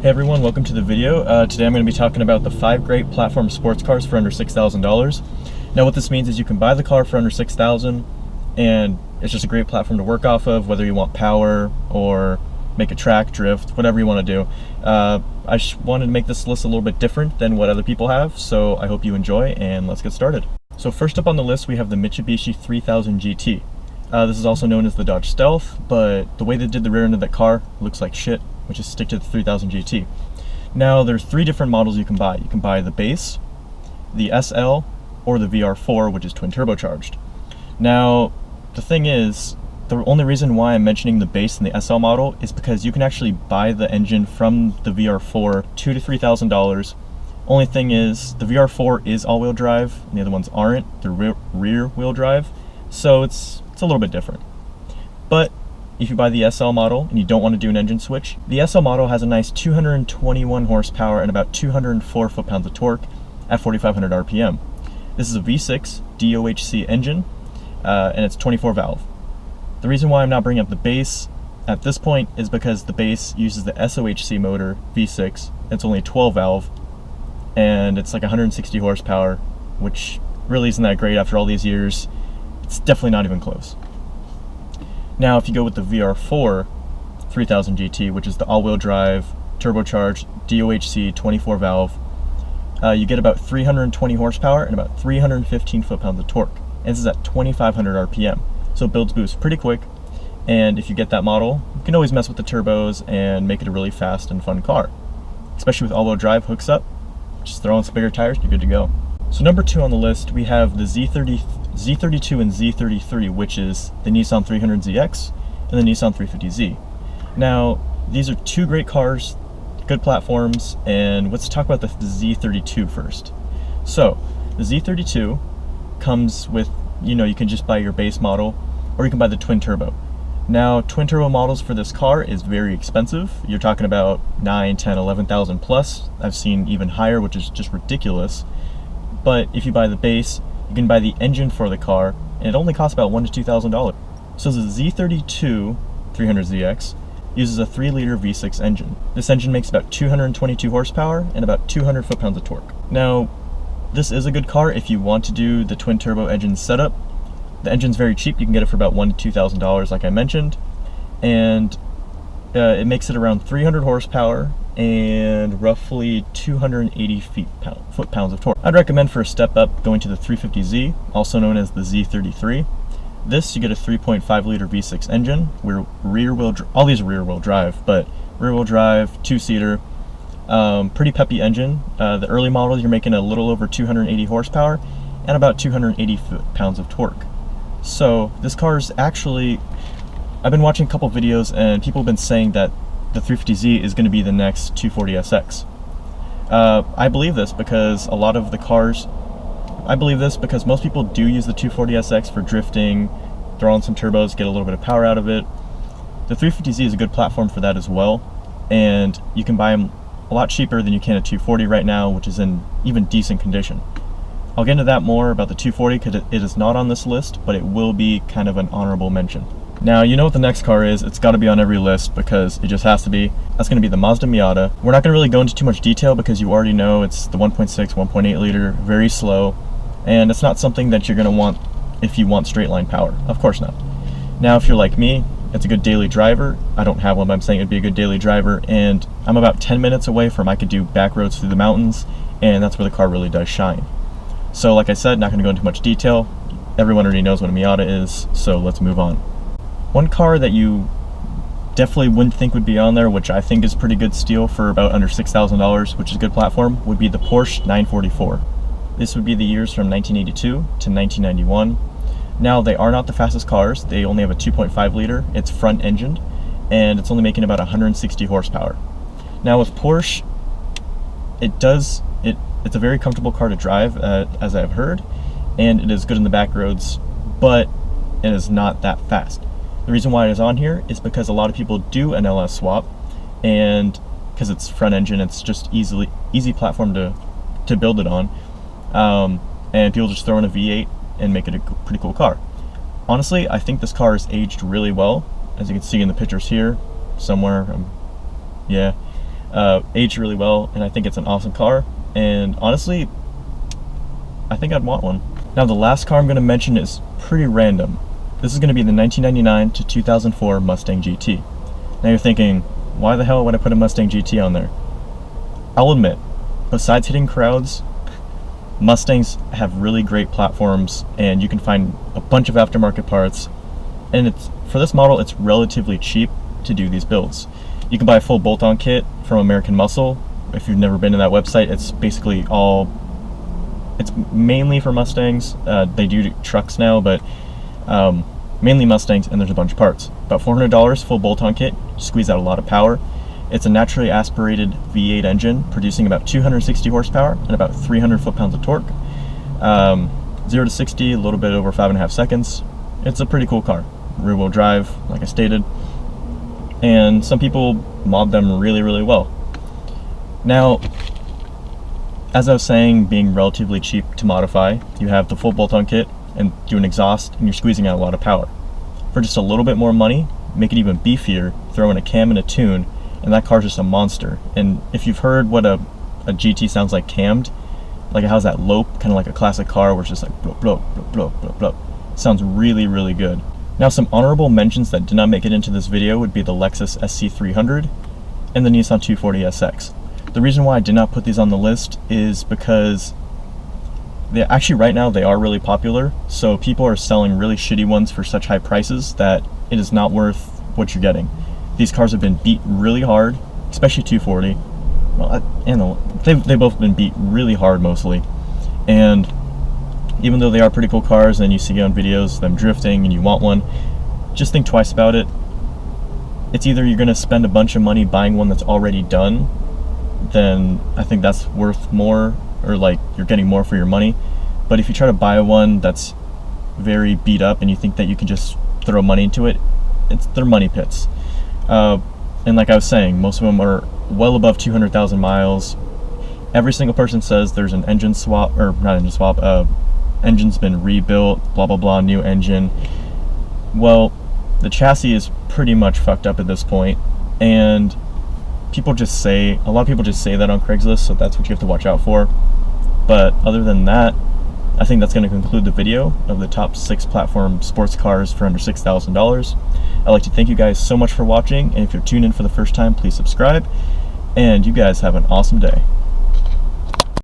Hey everyone, welcome to the video. Today I'm going to be talking about the 5 great platform sports cars for under $6,000. Now what this means is you can buy the car for under $6,000 and it's just a great platform to work off of, whether you want power or make a track, drift, whatever you want to do. I just wanted to make this list a little bit different than what other people have, so I hope you enjoy and let's get started. So first up on the list we have the Mitsubishi 3000 GT. This is also known as the Dodge Stealth, but the way they did the rear end of that car looks like shit, which is stick to the 3000 GT. Now there's 3 different models you can buy. You can buy the base, the SL, or the VR4, which is twin turbocharged. Now the thing is, the only reason why I'm mentioning the base and the SL model is because you can actually buy the engine from the VR4 $2,000 to $3,000. Only thing is, the VR4 is all-wheel drive, and the other ones aren't. They're rear-wheel drive, so it's a little bit different. But if you buy the SL model and you don't want to do an engine switch, the SL model has a nice 221 horsepower and about 204 foot-pounds of torque at 4,500 RPM. This is a V6 DOHC engine, and it's 24 valve. The reason why I'm not bringing up the base at this point is because the base uses the SOHC motor V6. It's only 12 valve, and it's like 160 horsepower, which really isn't that great after all these years. It's definitely not even close. Now, if you go with the VR4 3000 GT, which is the all-wheel drive, turbocharged, DOHC, 24 valve, you get about 320 horsepower and about 315 foot-pounds of torque. And this is at 2,500 RPM. So it builds boost pretty quick. And if you get that model, you can always mess with the turbos and make it a really fast and fun car. Especially with all-wheel drive hooks up, just throw on some bigger tires, you're good to go. So number 2 on the list, we have the Z32 and Z33, which is the Nissan 300ZX and the Nissan 350Z. Now, these are 2 great cars, good platforms, and let's talk about the Z32 first. So, the Z32 comes with, you can just buy your base model, or you can buy the twin turbo. Now, twin turbo models for this car is very expensive. You're talking about 9, 10, 11,000 plus. I've seen even higher, which is just ridiculous. But if you buy the base, you can buy the engine for the car, and it only costs about $1,000 to $2,000. So the Z32 300ZX uses a 3-liter V6 engine. This engine makes about 222 horsepower and about 200 foot-pounds of torque. Now, this is a good car if you want to do the twin turbo engine setup. The engine's very cheap. You can get it for about $1,000 to $2,000, like I mentioned, and it makes it around 300 horsepower and roughly 280 foot-pounds of torque. I'd recommend for a step up going to the 350Z, also known as the Z33. This, you get a 3.5 liter V6 engine. All these are rear-wheel drive, but rear-wheel drive, 2-seater, pretty peppy engine. The early models, you're making a little over 280 horsepower and about 280 foot-pounds of torque. So this car is actually, I've been watching a couple videos and people have been saying that the 350Z is going to be the next 240SX. I believe this because most people do use the 240SX for drifting, throw on some turbos, get a little bit of power out of it. The 350Z is a good platform for that as well, and you can buy them a lot cheaper than you can a 240 right now, which is in even decent condition. I'll get into that more about the 240 because it is not on this list, but it will be kind of an honorable mention. Now, you know what the next car is. It's got to be on every list because it just has to be. That's going to be the Mazda Miata. We're not going to really go into too much detail because you already know it's the 1.6, 1.8 liter, very slow, and it's not something that you're going to want if you want straight line power. Of course not. Now, if you're like me, it's a good daily driver. I don't have one, but I'm saying it'd be a good daily driver, and I'm about 10 minutes away from I could do back roads through the mountains, and that's where the car really does shine. So like I said, not going to go into much detail. Everyone already knows what a Miata is, so let's move on. One car that you definitely wouldn't think would be on there, which I think is pretty good steal for about under $6,000, which is a good platform, would be the Porsche 944. This would be the years from 1982 to 1991. Now, they are not the fastest cars. They only have a 2.5 liter. It's front engined, and it's only making about 160 horsepower. Now with Porsche, it's a very comfortable car to drive, as I've heard, and it is good in the back roads, but it is not that fast. The reason why it is on here is because a lot of people do an LS swap, and because it's front engine, it's just easy platform to build it on, and people just throw in a V8 and make it a pretty cool car. Honestly, I think this car is aged really well, as you can see in the pictures here somewhere. Yeah, aged really well, and I think it's an awesome car, and honestly, I think I'd want one. Now the last car I'm going to mention is pretty random. This is going to be the 1999 to 2004 Mustang GT. Now you're thinking, why the hell would I put a Mustang GT on there? I'll admit, besides hitting crowds, Mustangs have really great platforms, and you can find a bunch of aftermarket parts, and for this model it's relatively cheap to do these builds. You can buy a full bolt-on kit from American Muscle. If you've never been to that website, it's basically it's mainly for Mustangs. They do trucks now, but mainly Mustangs, and there's a bunch of parts. About $400 full bolt-on kit, squeeze out a lot of power. It's a naturally aspirated V8 engine producing about 260 horsepower and about 300 foot-pounds of torque. 0 to 60, a little bit over 5.5 seconds. It's a pretty cool car. Rear-wheel drive, like I stated, and some people mod them really, really well. Now, as I was saying, being relatively cheap to modify, you have the full bolt-on kit and do an exhaust, and you're squeezing out a lot of power. For just a little bit more money, make it even beefier, throw in a cam and a tune, and that car's just a monster. And if you've heard what a GT sounds like cammed, like it has that lope, kind of like a classic car where it's just like bloop, bloop, bloop, bloop, bloop, bloop. Sounds really, really good. Now some honorable mentions that did not make it into this video would be the Lexus SC300 and the Nissan 240SX. The reason why I did not put these on the list is because actually right now they are really popular, so people are selling really shitty ones for such high prices that it is not worth what you're getting. These cars have been beat really hard, especially 240. Well, they've both been beat really hard mostly, and even though they are pretty cool cars and you see on videos them drifting and you want one, just think twice about it. It's either you're going to spend a bunch of money buying one that's already done, then I think that's worth more, or like you're getting more for your money. But if you try to buy one that's very beat up and you think that you can just throw money into it, they're money pits. And like I was saying, most of them are well above 200,000 miles. Every single person says there's an engine swap, or not engine swap, engine's been rebuilt, blah blah blah, new engine. Well, the chassis is pretty much fucked up at this point, and a lot of people just say that on Craigslist, so that's what you have to watch out for. But other than that, I think that's going to conclude the video of the top 6 platform sports cars for under $6,000. I'd like to thank you guys so much for watching, and if you're tuned in for the first time, please subscribe, and you guys have an awesome day.